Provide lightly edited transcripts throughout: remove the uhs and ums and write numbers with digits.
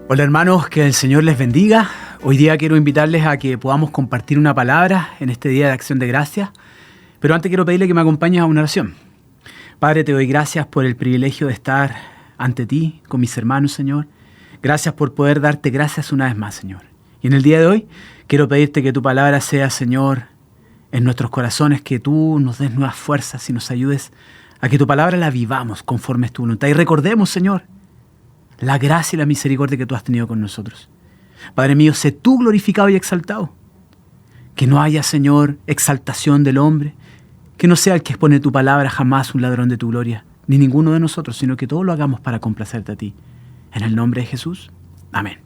Hola hermanos, que el Señor les bendiga. Hoy día quiero invitarles a que podamos compartir una palabra en este día de acción de gracias. Pero antes quiero pedirle que me acompañes a una oración. Padre, te doy gracias por el privilegio de estar ante ti, con mis hermanos, Señor. Gracias por poder darte gracias una vez más, Señor. Y en el día de hoy quiero pedirte que tu palabra sea, Señor, en nuestros corazones, que tú nos des nuevas fuerzas y nos ayudes a que tu palabra la vivamos conforme es tu voluntad. Y recordemos, Señor, la gracia y la misericordia que tú has tenido con nosotros. Padre mío, sé tú glorificado y exaltado. Que no haya, Señor, exaltación del hombre. Que no sea el que expone tu palabra jamás un ladrón de tu gloria, ni ninguno de nosotros, sino que todo lo hagamos para complacerte a ti. En el nombre de Jesús. Amén.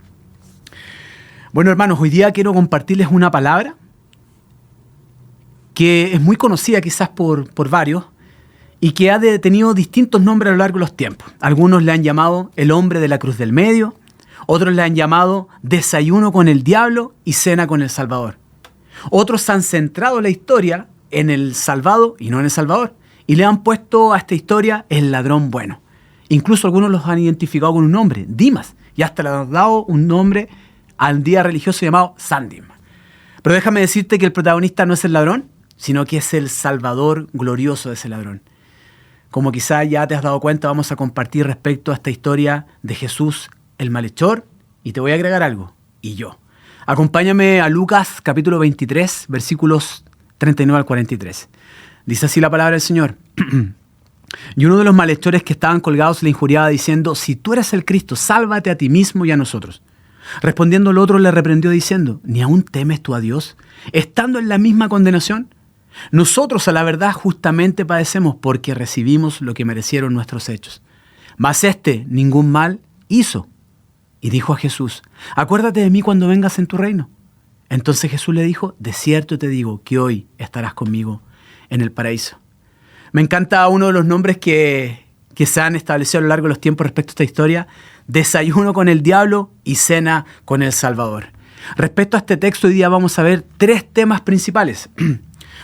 Bueno, hermanos, hoy día quiero compartirles una palabra que es muy conocida quizás por varios, y que ha tenido distintos nombres a lo largo de los tiempos. Algunos le han llamado el hombre de la cruz del medio, otros le han llamado desayuno con el diablo y cena con el Salvador. Otros han centrado la historia en el salvado y no en el Salvador, y le han puesto a esta historia el ladrón bueno. Incluso algunos los han identificado con un nombre, Dimas, y hasta le han dado un nombre al día religioso llamado San Dimas. Pero déjame decirte que el protagonista no es el ladrón, sino que es el Salvador glorioso de ese ladrón. Como quizá ya te has dado cuenta, vamos a compartir respecto a esta historia de Jesús, el malhechor, y te voy a agregar algo, y yo. Acompáñame a Lucas capítulo 23, versículos 39 al 43. Dice así la palabra del Señor. Y uno de los malhechores que estaban colgados le injuriaba diciendo: si tú eres el Cristo, sálvate a ti mismo y a nosotros. Respondiendo el otro le reprendió diciendo: ¿ni aún temes tú a Dios, estando en la misma condenación? Nosotros a la verdad justamente padecemos porque recibimos lo que merecieron nuestros hechos. Mas este ningún mal hizo. Y dijo a Jesús: acuérdate de mí cuando vengas en tu reino. Entonces Jesús le dijo: de cierto te digo que hoy estarás conmigo en el paraíso. Me encanta uno de los nombres que se han establecido a lo largo de los tiempos respecto a esta historia: desayuno con el diablo y cena con el Salvador. Respecto a este texto, hoy día vamos a ver tres temas principales.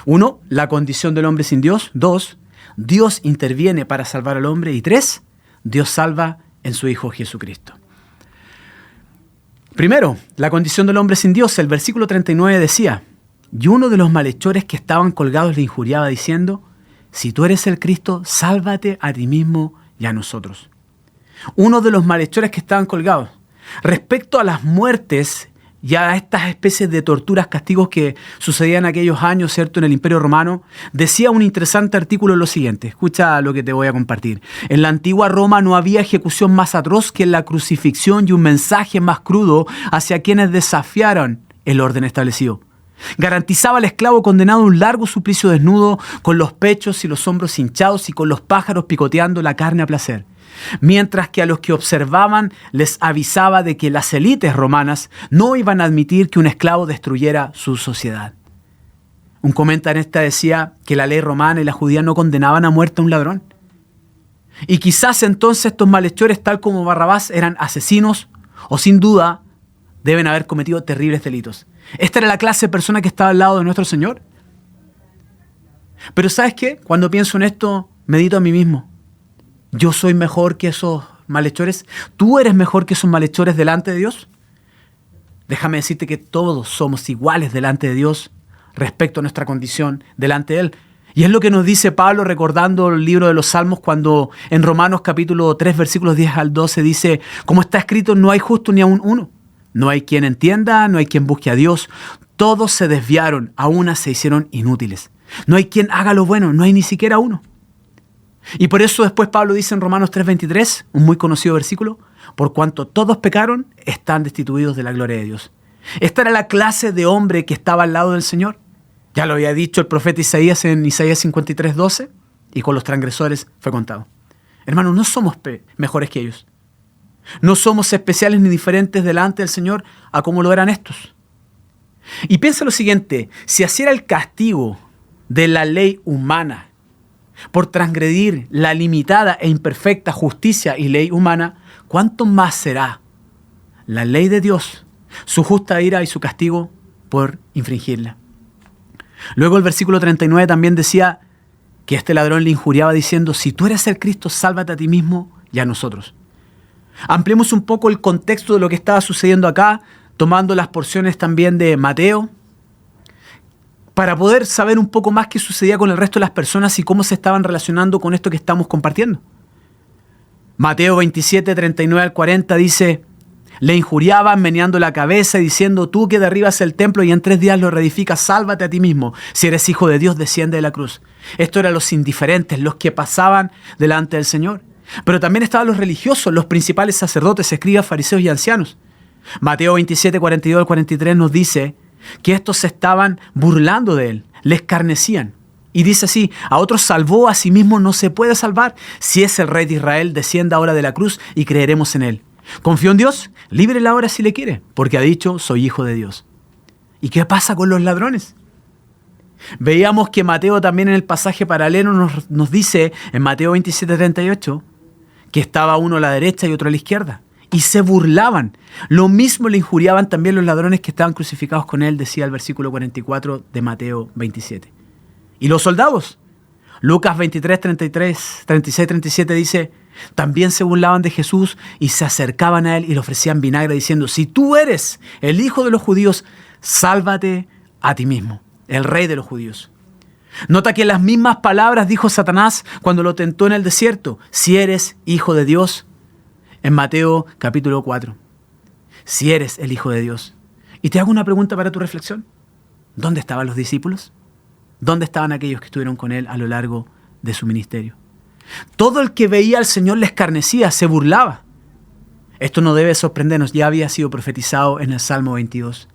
1, la condición del hombre sin Dios. 2, Dios interviene para salvar al hombre. Y 3, Dios salva en su Hijo Jesucristo. Primero, la condición del hombre sin Dios. El versículo 39 decía: y uno de los malhechores que estaban colgados le injuriaba diciendo: si tú eres el Cristo, sálvate a ti mismo y a nosotros. Uno de los malhechores que estaban colgados. Respecto a las muertes y a estas especies de torturas, castigos que sucedían en aquellos años, ¿cierto?, en el Imperio Romano, decía un interesante artículo lo siguiente. Escucha lo que te voy a compartir. En la antigua Roma no había ejecución más atroz que la crucifixión y un mensaje más crudo hacia quienes desafiaran el orden establecido. Garantizaba al esclavo condenado un largo suplicio desnudo, con los pechos y los hombros hinchados y con los pájaros picoteando la carne a placer. Mientras que a los que observaban les avisaba de que las élites romanas no iban a admitir que un esclavo destruyera su sociedad. Un comentarista decía que la ley romana y la judía no condenaban a muerte a un ladrón. Y quizás entonces estos malhechores, tal como Barrabás, eran asesinos o sin duda deben haber cometido terribles delitos. Esta era la clase de persona que estaba al lado de nuestro Señor. Pero ¿sabes qué? Cuando pienso en esto, medito a mí mismo. ¿Yo soy mejor que esos malhechores? ¿Tú eres mejor que esos malhechores delante de Dios? Déjame decirte que todos somos iguales delante de Dios respecto a nuestra condición delante de Él. Y es lo que nos dice Pablo recordando el libro de los Salmos cuando en Romanos capítulo 3 versículos 10 al 12 dice: como está escrito, no hay justo ni aun uno. No hay quien entienda, no hay quien busque a Dios. Todos se desviaron, a una se hicieron inútiles. No hay quien haga lo bueno, no hay ni siquiera uno. Y por eso después Pablo dice en Romanos 3:23, un muy conocido versículo: por cuanto todos pecaron, están destituidos de la gloria de Dios. Esta era la clase de hombre que estaba al lado del Señor. Ya lo había dicho el profeta Isaías en Isaías 53:12, y con los transgresores fue contado. Hermanos, no somos mejores que ellos. No somos especiales ni diferentes delante del Señor a como lo eran estos. Y piensa lo siguiente: si así era el castigo de la ley humana por transgredir la limitada e imperfecta justicia y ley humana, ¿cuánto más será la ley de Dios, su justa ira y su castigo por infringirla? Luego el versículo 39 también decía que este ladrón le injuriaba diciendo: si tú eres el Cristo, sálvate a ti mismo y a nosotros. Ampliemos un poco el contexto de lo que estaba sucediendo acá, tomando las porciones también de Mateo, para poder saber un poco más qué sucedía con el resto de las personas y cómo se estaban relacionando con esto que estamos compartiendo. Mateo 27, 39 al 40 dice: le injuriaban meneando la cabeza y diciendo: tú que derribas el templo y en 3 días lo reedificas, sálvate a ti mismo. Si eres hijo de Dios, desciende de la cruz. Esto eran los indiferentes, los que pasaban delante del Señor. Pero también estaban los religiosos, los principales sacerdotes, escribas, fariseos y ancianos. Mateo 27, 42 al 43 nos dice que estos se estaban burlando de él, le escarnecían. Y dice así: a otros salvó, a sí mismo no se puede salvar. Si es el rey de Israel, descienda ahora de la cruz y creeremos en él. Confío en Dios, líbrela ahora si le quiere, porque ha dicho: soy hijo de Dios. ¿Y qué pasa con los ladrones? Veíamos que Mateo también en el pasaje paralelo nos dice, en Mateo 27, 38, que estaba uno a la derecha y otro a la izquierda. Y se burlaban. Lo mismo le injuriaban también los ladrones que estaban crucificados con él, decía el versículo 44 de Mateo 27. ¿Y los soldados? Lucas 23, 36, 37 dice: también se burlaban de Jesús y se acercaban a él y le ofrecían vinagre diciendo: si tú eres el hijo de los judíos, sálvate a ti mismo, el rey de los judíos. Nota que las mismas palabras dijo Satanás cuando lo tentó en el desierto: si eres hijo de Dios, en Mateo capítulo 4. Si eres el hijo de Dios. Y te hago una pregunta para tu reflexión. ¿Dónde estaban los discípulos? ¿Dónde estaban aquellos que estuvieron con él a lo largo de su ministerio? Todo el que veía al Señor le escarnecía, se burlaba. Esto no debe sorprendernos, ya había sido profetizado en el Salmo 22.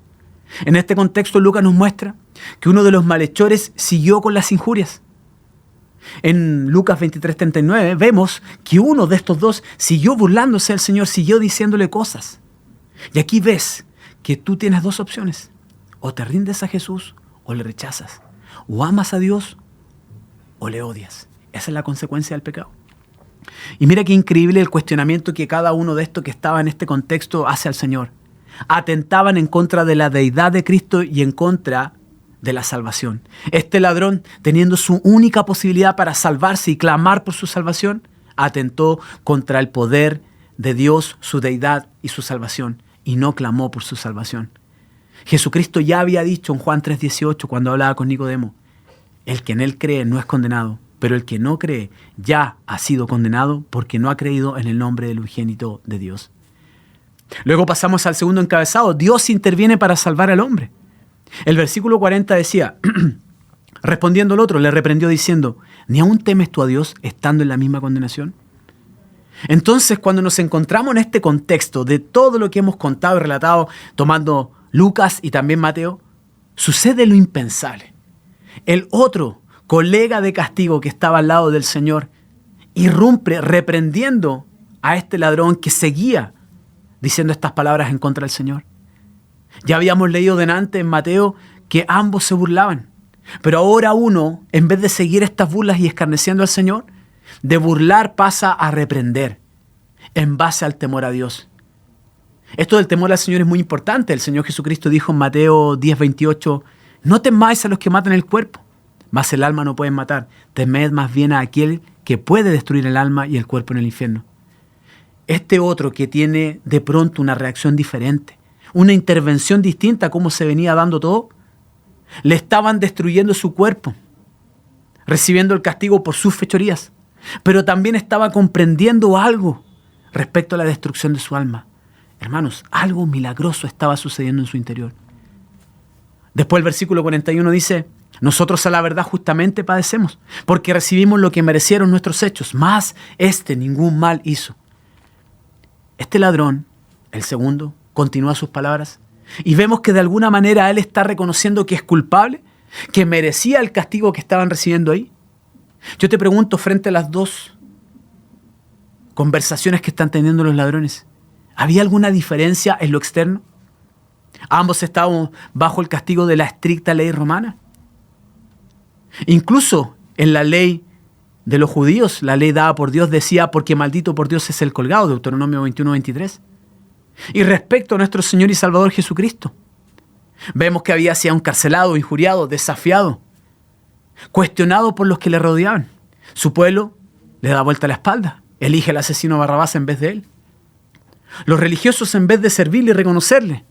En este contexto, Lucas nos muestra que uno de los malhechores siguió con las injurias. En Lucas 23, 39 vemos que uno de estos dos siguió burlándose del Señor, siguió diciéndole cosas. Y aquí ves que tú tienes 2 opciones: o te rindes a Jesús o le rechazas, o amas a Dios o le odias. Esa es la consecuencia del pecado. Y mira qué increíble el cuestionamiento que cada uno de estos que estaba en este contexto hace al Señor. Atentaban en contra de la deidad de Cristo y en contra de la salvación. Este ladrón, teniendo su única posibilidad para salvarse y clamar por su salvación, atentó contra el poder de Dios, su deidad y su salvación, y no clamó por su salvación. Jesucristo ya había dicho en Juan 3:18, cuando hablaba con Nicodemo: el que en él cree no es condenado, pero el que no cree ya ha sido condenado porque no ha creído en el nombre del unigénito de Dios. Luego pasamos al segundo encabezado: Dios interviene para salvar al hombre. El versículo 40 decía: respondiendo el otro, le reprendió diciendo: ¿ni aún temes tú a Dios estando en la misma condenación? Entonces, cuando nos encontramos en este contexto de todo lo que hemos contado y relatado, tomando Lucas y también Mateo, sucede lo impensable. El otro colega de castigo que estaba al lado del Señor irrumpe reprendiendo a este ladrón que seguía diciendo estas palabras en contra del Señor. Ya habíamos leído delante en Mateo que ambos se burlaban, pero ahora uno, en vez de seguir estas burlas y escarneciendo al Señor, de burlar pasa a reprender en base al temor a Dios. Esto del temor al Señor es muy importante. El Señor Jesucristo dijo en Mateo 10:28: no temáis a los que matan el cuerpo, mas el alma no pueden matar. Temed más bien a aquel que puede destruir el alma y el cuerpo en el infierno. Este otro que tiene de pronto una reacción diferente, una intervención distinta a cómo se venía dando todo, le estaban destruyendo su cuerpo, recibiendo el castigo por sus fechorías, pero también estaba comprendiendo algo respecto a la destrucción de su alma. Hermanos, algo milagroso estaba sucediendo en su interior. Después el versículo 41 dice: nosotros a la verdad justamente padecemos, porque recibimos lo que merecieron nuestros hechos, mas este ningún mal hizo. Este ladrón, el segundo, continúa sus palabras y vemos que de alguna manera él está reconociendo que es culpable, que merecía el castigo que estaban recibiendo ahí. Yo te pregunto, frente a las 2 conversaciones que están teniendo los ladrones, ¿había alguna diferencia en lo externo? Ambos estaban bajo el castigo de la estricta ley romana. Incluso en la ley de los judíos, la ley dada por Dios decía: porque maldito por Dios es el colgado, Deuteronomio 21:23. Y respecto a nuestro Señor y Salvador Jesucristo, vemos que había sido encarcelado, injuriado, desafiado, cuestionado por los que le rodeaban. Su pueblo le da vuelta la espalda, elige al asesino Barrabás en vez de él. Los religiosos, en vez de servirle y reconocerle,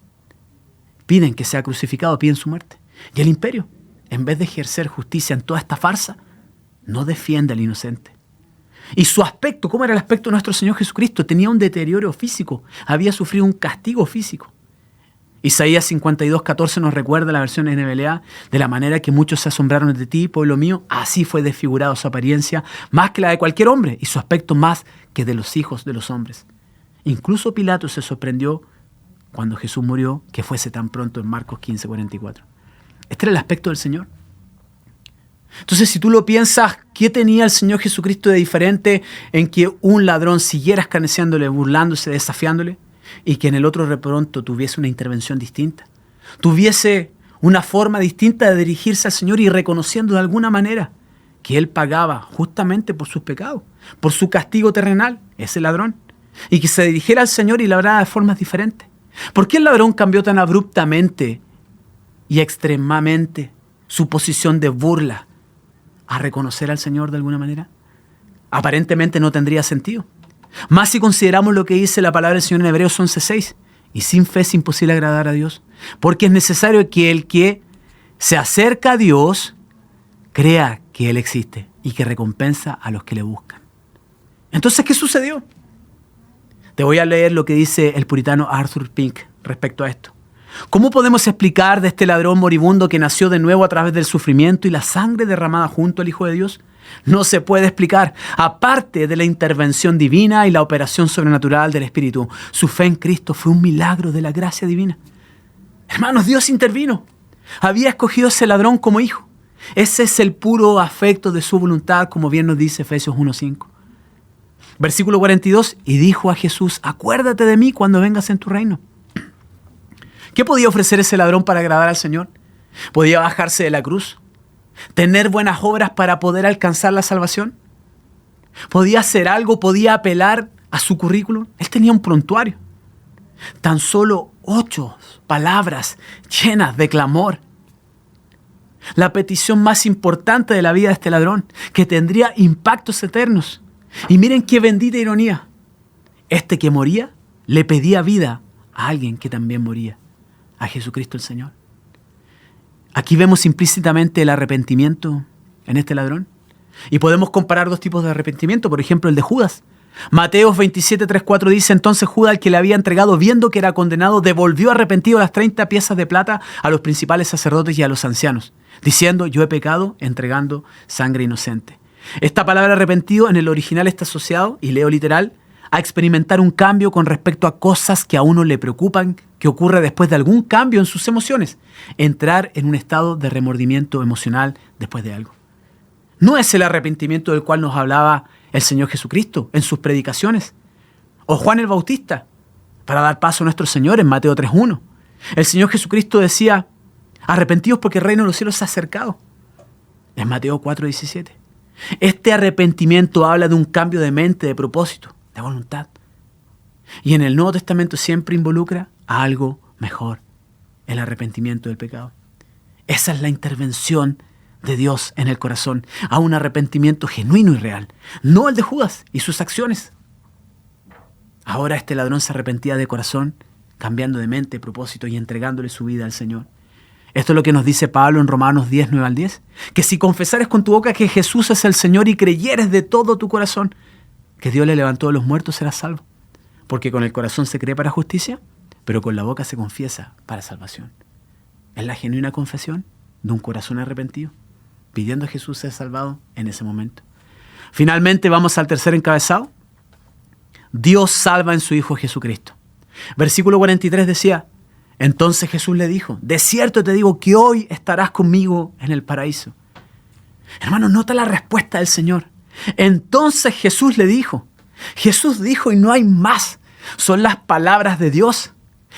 piden que sea crucificado, piden su muerte. Y el imperio, en vez de ejercer justicia en toda esta farsa, no defiende al inocente. Y su aspecto, ¿cómo era el aspecto de nuestro Señor Jesucristo? Tenía un deterioro físico, había sufrido un castigo físico. Isaías 52:14 nos recuerda la versión NBLA, de la manera que muchos se asombraron de ti, pueblo mío, así fue desfigurado su apariencia, más que la de cualquier hombre, y su aspecto más que de los hijos de los hombres. Incluso Pilato se sorprendió cuando Jesús murió, que fuese tan pronto, en Marcos 15:44. Este era el aspecto del Señor. Entonces, si tú lo piensas, ¿qué tenía el Señor Jesucristo de diferente en que un ladrón siguiera escarneciéndole, burlándose, desafiándole, y que en el otro de pronto tuviese una intervención distinta? Tuviese una forma distinta de dirigirse al Señor y reconociendo de alguna manera que Él pagaba justamente por sus pecados, por su castigo terrenal, ese ladrón, y que se dirigiera al Señor y le hablara de formas diferentes. ¿Por qué el ladrón cambió tan abruptamente y extremadamente su posición de burla a reconocer al Señor de alguna manera? Aparentemente no tendría sentido. Más si consideramos lo que dice la palabra del Señor en Hebreos 11:6. Y sin fe es imposible agradar a Dios, porque es necesario que el que se acerca a Dios crea que Él existe y que recompensa a los que le buscan. Entonces, ¿qué sucedió? Te voy a leer lo que dice el puritano Arthur Pink respecto a esto. ¿Cómo podemos explicar de este ladrón moribundo que nació de nuevo a través del sufrimiento y la sangre derramada junto al Hijo de Dios? No se puede explicar, aparte de la intervención divina y la operación sobrenatural del Espíritu. Su fe en Cristo fue un milagro de la gracia divina. Hermanos, Dios intervino. Había escogido a ese ladrón como hijo. Ese es el puro afecto de su voluntad, como bien nos dice Efesios 1:5. Versículo 42, y dijo a Jesús, acuérdate de mí cuando vengas en tu reino. ¿Qué podía ofrecer ese ladrón para agradar al Señor? ¿Podía bajarse de la cruz? ¿Tener buenas obras para poder alcanzar la salvación? ¿Podía hacer algo? ¿Podía apelar a su currículum? Él tenía un prontuario. Tan solo 8 palabras llenas de clamor. La petición más importante de la vida de este ladrón, que tendría impactos eternos. Y miren qué bendita ironía. Este que moría le pedía vida a alguien que también moría, a Jesucristo el Señor. Aquí vemos implícitamente el arrepentimiento en este ladrón. Y podemos comparar 2 tipos de arrepentimiento, por ejemplo el de Judas. Mateo 27:3-4 dice, entonces Judas, el que le había entregado, viendo que era condenado, devolvió arrepentido las 30 piezas de plata a los principales sacerdotes y a los ancianos, diciendo, yo he pecado entregando sangre inocente. Esta palabra arrepentido en el original está asociado, y leo literal, a experimentar un cambio con respecto a cosas que a uno le preocupan, que ocurre después de algún cambio en sus emociones. Entrar en un estado de remordimiento emocional después de algo. No es el arrepentimiento del cual nos hablaba el Señor Jesucristo en sus predicaciones. O Juan el Bautista, para dar paso a nuestro Señor en Mateo 3:1. El Señor Jesucristo decía, arrepentidos porque el reino de los cielos se ha acercado. En Mateo 4:17. Este arrepentimiento habla de un cambio de mente, de propósito, de voluntad. Y en el Nuevo Testamento siempre involucra a algo mejor, el arrepentimiento del pecado. Esa es la intervención de Dios en el corazón, a un arrepentimiento genuino y real, no el de Judas y sus acciones. Ahora este ladrón se arrepentía de corazón, cambiando de mente, propósito y entregándole su vida al Señor. Esto es lo que nos dice Pablo en Romanos 10:9-10, que si confesares con tu boca que Jesús es el Señor y creyeres de todo tu corazón que Dios le levantó de los muertos, serás salvo. Porque con el corazón se cree para justicia, pero con la boca se confiesa para salvación. Es la genuina confesión de un corazón arrepentido, pidiendo a Jesús ser salvado en ese momento. Finalmente vamos al tercer encabezado. Dios salva en su Hijo Jesucristo. Versículo 43 decía, entonces Jesús le dijo, de cierto te digo que hoy estarás conmigo en el paraíso. Hermano, nota la respuesta del Señor. Entonces Jesús le dijo. Jesús dijo y no hay más. Son las palabras de Dios.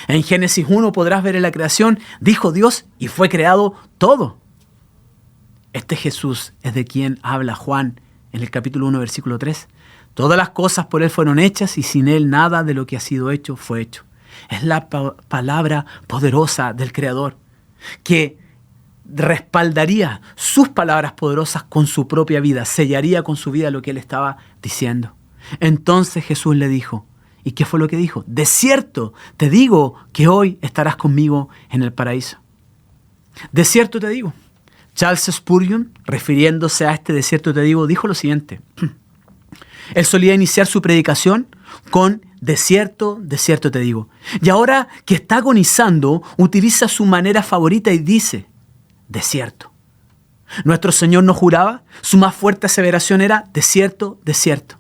En Génesis 1 podrás ver en la creación, dijo Dios y fue creado todo. Este Jesús es de quien habla Juan en el capítulo 1, versículo 3. Todas las cosas por Él fueron hechas y sin Él nada de lo que ha sido hecho fue hecho. Es la palabra poderosa del Creador que respaldaría sus palabras poderosas con su propia vida, sellaría con su vida lo que Él estaba diciendo. Entonces Jesús le dijo, ¿Y qué fue lo que dijo? De cierto te digo que hoy estarás conmigo en el paraíso. De cierto te digo. Charles Spurgeon, refiriéndose a este de cierto te digo, dijo lo siguiente. Él solía iniciar su predicación con de cierto te digo. Y ahora que está agonizando, utiliza su manera favorita y dice, de cierto. Nuestro Señor no juraba, su más fuerte aseveración era, de cierto, de cierto.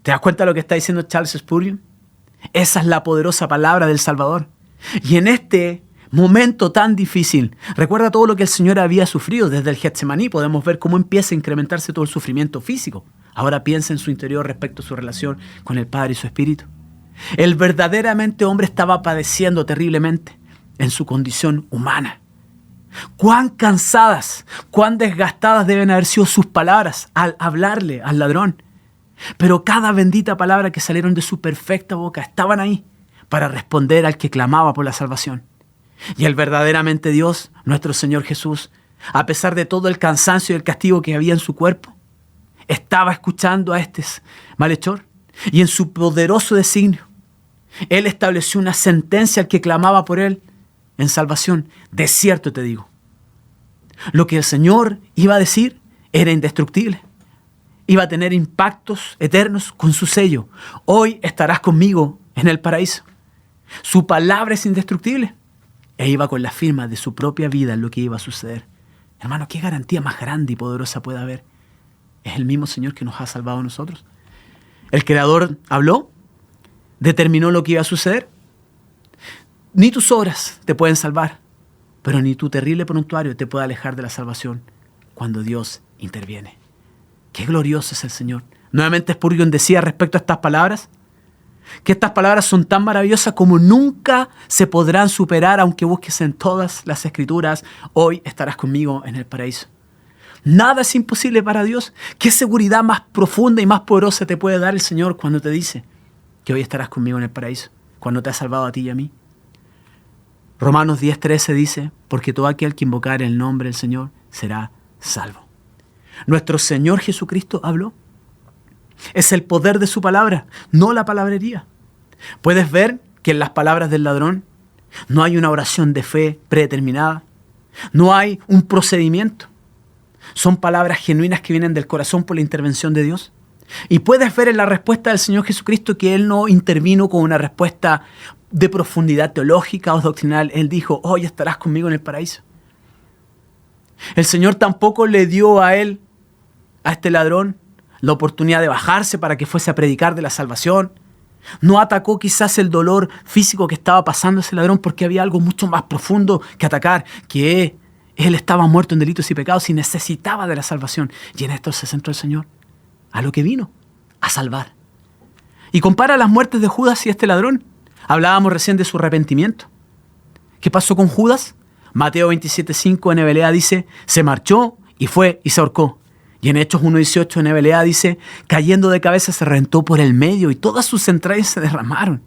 ¿Te das cuenta de lo que está diciendo Charles Spurgeon? Esa es la poderosa palabra del Salvador. Y en este momento tan difícil, recuerda todo lo que el Señor había sufrido desde el Getsemaní. Podemos ver cómo empieza a incrementarse todo el sufrimiento físico. Ahora piensa en su interior respecto a su relación con el Padre y su Espíritu. El verdaderamente hombre estaba padeciendo terriblemente en su condición humana. Cuán cansadas, cuán desgastadas deben haber sido sus palabras al hablarle al ladrón. Pero cada bendita palabra que salieron de su perfecta boca estaban ahí para responder al que clamaba por la salvación. Y el verdaderamente Dios, nuestro Señor Jesús, a pesar de todo el cansancio y el castigo que había en su cuerpo, estaba escuchando a este malhechor y en su poderoso designio, Él estableció una sentencia al que clamaba por Él en salvación. De cierto te digo. Lo que el Señor iba a decir era indestructible. Iba a tener impactos eternos con su sello. Hoy estarás conmigo en el paraíso. Su palabra es indestructible. E iba con la firma de su propia vida en lo que iba a suceder. Hermano, ¿qué garantía más grande y poderosa puede haber? Es el mismo Señor que nos ha salvado a nosotros. El Creador habló, determinó lo que iba a suceder. Ni tus obras te pueden salvar, pero ni tu terrible prontuario te puede alejar de la salvación cuando Dios interviene. ¡Qué glorioso es el Señor! Nuevamente Spurgeon decía respecto a estas palabras, que estas palabras son tan maravillosas como nunca se podrán superar aunque busques en todas las Escrituras. Hoy estarás conmigo en el paraíso. Nada es imposible para Dios. ¿Qué seguridad más profunda y más poderosa te puede dar el Señor cuando te dice que hoy estarás conmigo en el paraíso? Cuando te ha salvado a ti y a mí. Romanos 10:13 dice, porque todo aquel que invocare el nombre del Señor será salvo. Nuestro Señor Jesucristo habló. Es el poder de su palabra, no la palabrería. Puedes ver que en las palabras del ladrón no hay una oración de fe predeterminada. No hay un procedimiento. Son palabras genuinas que vienen del corazón por la intervención de Dios. Y puedes ver en la respuesta del Señor Jesucristo que Él no intervino con una respuesta de profundidad teológica o doctrinal. Él dijo, hoy estarás conmigo en el paraíso. El Señor tampoco le dio a él, a este ladrón, la oportunidad de bajarse para que fuese a predicar de la salvación. No atacó quizás el dolor físico que estaba pasando ese ladrón porque había algo mucho más profundo que atacar, que él estaba muerto en delitos y pecados y necesitaba de la salvación. Y en esto se centró el Señor, a lo que vino, a salvar. Y compara las muertes de Judas y este ladrón. Hablábamos recién de su arrepentimiento. ¿Qué pasó con Judas? Mateo 27:5 en NBLA dice, se marchó y fue y se ahorcó. Y en Hechos 1:18 en NBLA dice, cayendo de cabeza se reventó por el medio y todas sus entrañas se derramaron.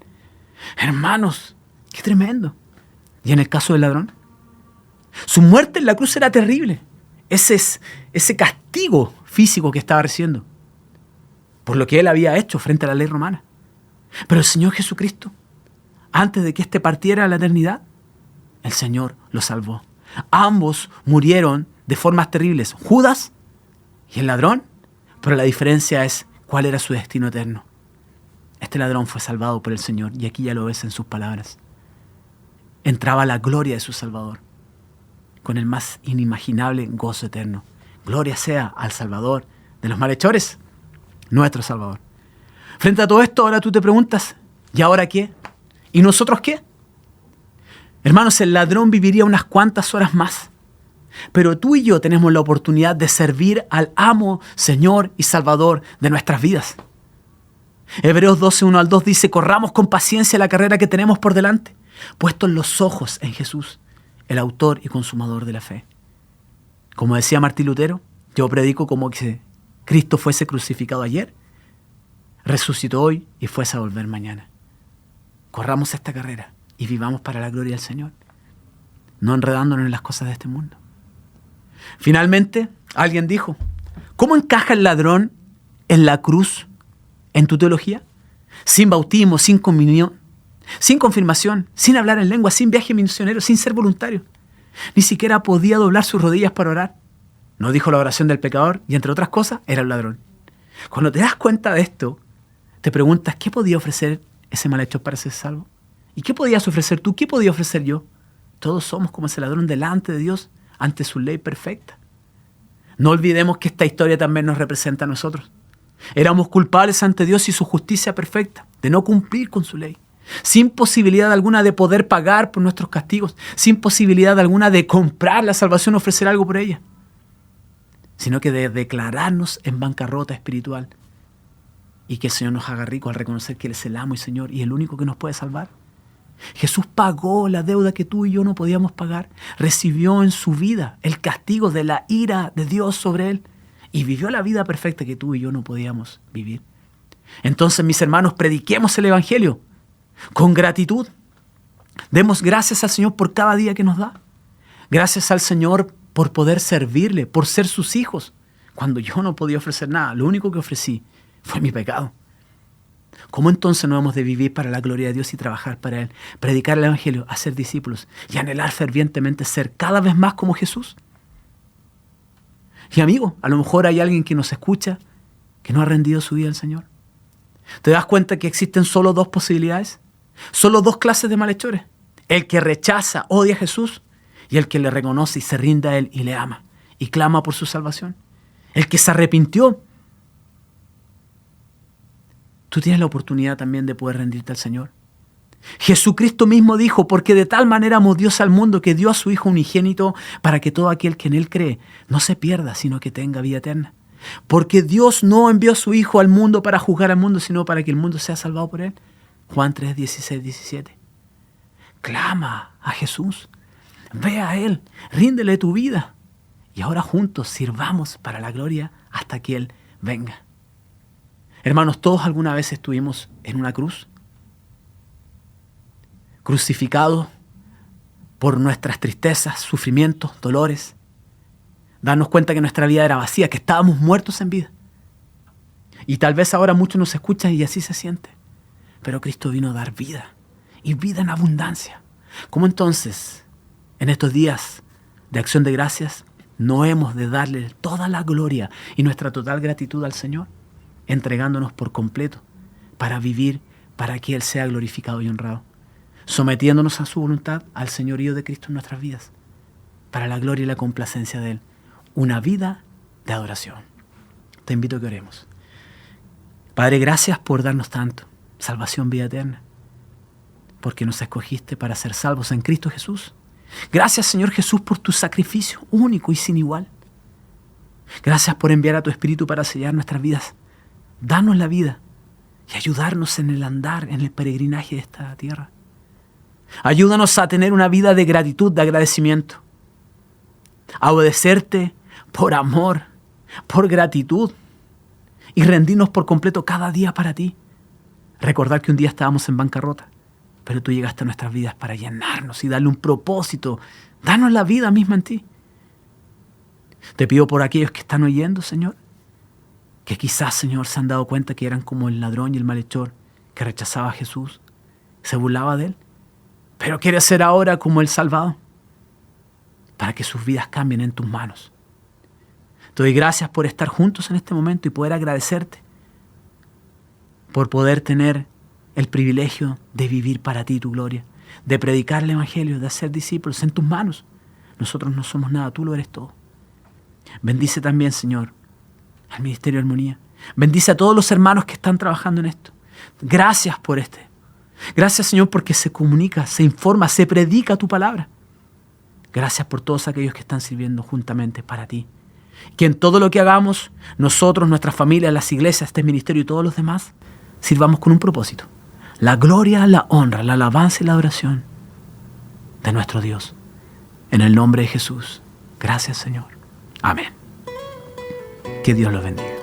Hermanos, qué tremendo. Y en el caso del ladrón, su muerte en la cruz era terrible. Ese castigo físico que estaba recibiendo por lo que él había hecho frente a la ley romana. Pero el Señor Jesucristo, antes de que éste partiera a la eternidad, el Señor lo salvó. Ambos murieron de formas terribles, Judas y el ladrón, pero la diferencia es cuál era su destino eterno. Este ladrón fue salvado por el Señor y aquí ya lo ves en sus palabras. Entraba a la gloria de su Salvador con el más inimaginable gozo eterno. Gloria sea al Salvador de los malhechores, nuestro Salvador. Frente a todo esto, ahora tú te preguntas, ¿y ahora qué? ¿Y nosotros qué? Hermanos, el ladrón viviría unas cuantas horas más, pero tú y yo tenemos la oportunidad de servir al amo, Señor y Salvador de nuestras vidas. Hebreos 12:1-2 dice, corramos con paciencia la carrera que tenemos por delante, puestos los ojos en Jesús, el autor y consumador de la fe. Como decía Martín Lutero, yo predico como que Cristo fuese crucificado ayer, resucitó hoy y fuese a volver mañana. Corramos esta carrera y vivamos para la gloria del Señor, no enredándonos en las cosas de este mundo. Finalmente, alguien dijo, ¿cómo encaja el ladrón en la cruz en tu teología? sin bautismo, sin comunión, sin confirmación, sin hablar en lengua, sin viaje misionero, sin ser voluntario. Ni siquiera podía doblar sus rodillas para orar. No dijo la oración del pecador y, entre otras cosas, era un ladrón. Cuando te das cuenta de esto, te preguntas, ¿qué podía ofrecer ese malhechor para ser salvo? ¿Y qué podías ofrecer tú? ¿Qué podía ofrecer yo? Todos somos como ese ladrón delante de Dios, ante su ley perfecta. No olvidemos que esta historia también nos representa a nosotros. Éramos culpables ante Dios y su justicia perfecta, de no cumplir con su ley, sin posibilidad alguna de poder pagar por nuestros castigos, sin posibilidad alguna de comprar la salvación o ofrecer algo por ella, sino que de declararnos en bancarrota espiritual y que el Señor nos haga ricos al reconocer que Él es el amo y Señor y el único que nos puede salvar. Jesús pagó la deuda que tú y yo no podíamos pagar, recibió en su vida el castigo de la ira de Dios sobre Él y vivió la vida perfecta que tú y yo no podíamos vivir. Entonces, mis hermanos, prediquemos el Evangelio con gratitud. Demos gracias al Señor por cada día que nos da. Gracias al Señor por poder servirle, por ser sus hijos. Cuando yo no podía ofrecer nada, lo único que ofrecí fue mi pecado. ¿Cómo entonces no hemos de vivir para la gloria de Dios y trabajar para Él, predicar el Evangelio, hacer discípulos y anhelar fervientemente ser cada vez más como Jesús? Y amigo, a lo mejor hay alguien que nos escucha que no ha rendido su vida al Señor. ¿Te das cuenta que existen solo dos posibilidades? Solo dos clases de malhechores. El que rechaza, odia a Jesús y el que le reconoce y se rinde a Él y le ama y clama por su salvación. El que se arrepintió. Tú tienes la oportunidad también de poder rendirte al Señor. Jesucristo mismo dijo, porque de tal manera amó Dios al mundo que dio a su Hijo unigénito para que todo aquel que en Él cree no se pierda, sino que tenga vida eterna. Porque Dios no envió a su Hijo al mundo para juzgar al mundo, sino para que el mundo sea salvado por Él. Juan 3, 16, 17. Clama a Jesús. Ve a Él. Ríndele tu vida. Y ahora juntos sirvamos para la gloria hasta que Él venga. Hermanos, todos alguna vez estuvimos en una cruz, crucificados por nuestras tristezas, sufrimientos, dolores. Darnos cuenta que nuestra vida era vacía, que estábamos muertos en vida. Y tal vez ahora muchos nos escuchan y así se siente. Pero Cristo vino a dar vida, y vida en abundancia. ¿Cómo entonces, en estos días de acción de gracias, no hemos de darle toda la gloria y nuestra total gratitud al Señor, entregándonos por completo para vivir, para que Él sea glorificado y honrado, sometiéndonos a su voluntad, al señorío de Cristo en nuestras vidas, para la gloria y la complacencia de Él? Una vida de adoración. Te invito a que oremos. Padre, gracias por darnos tanto, salvación, vida eterna, porque nos escogiste para ser salvos en Cristo Jesús. Gracias, Señor Jesús, por tu sacrificio único y sin igual. Gracias por enviar a tu Espíritu para sellar nuestras vidas. Danos la vida y ayudarnos en el andar, en el peregrinaje de esta tierra. Ayúdanos a tener una vida de gratitud, de agradecimiento. A obedecerte por amor, por gratitud y rendirnos por completo cada día para ti. Recordar que un día estábamos en bancarrota, pero tú llegaste a nuestras vidas para llenarnos y darle un propósito. Danos la vida misma en ti. Te pido por aquellos que están oyendo, Señor, que quizás, Señor, se han dado cuenta que eran como el ladrón y el malhechor que rechazaba a Jesús, se burlaba de Él, pero quiere ser ahora como el salvado, para que sus vidas cambien en tus manos. Te doy gracias por estar juntos en este momento y poder agradecerte por poder tener el privilegio de vivir para ti tu gloria, de predicar el Evangelio, de hacer discípulos en tus manos. Nosotros no somos nada, tú lo eres todo. Bendice también, Señor, al Ministerio de Armonía. Bendice a todos los hermanos que están trabajando en esto. Gracias por Gracias, Señor, porque se comunica, se informa, se predica tu palabra. Gracias por todos aquellos que están sirviendo juntamente para ti. Que en todo lo que hagamos, nosotros, nuestras familias, las iglesias, este ministerio y todos los demás, sirvamos con un propósito. La gloria, la honra, la alabanza y la adoración de nuestro Dios. En el nombre de Jesús. Gracias, Señor. Amén. Que Dios los bendiga.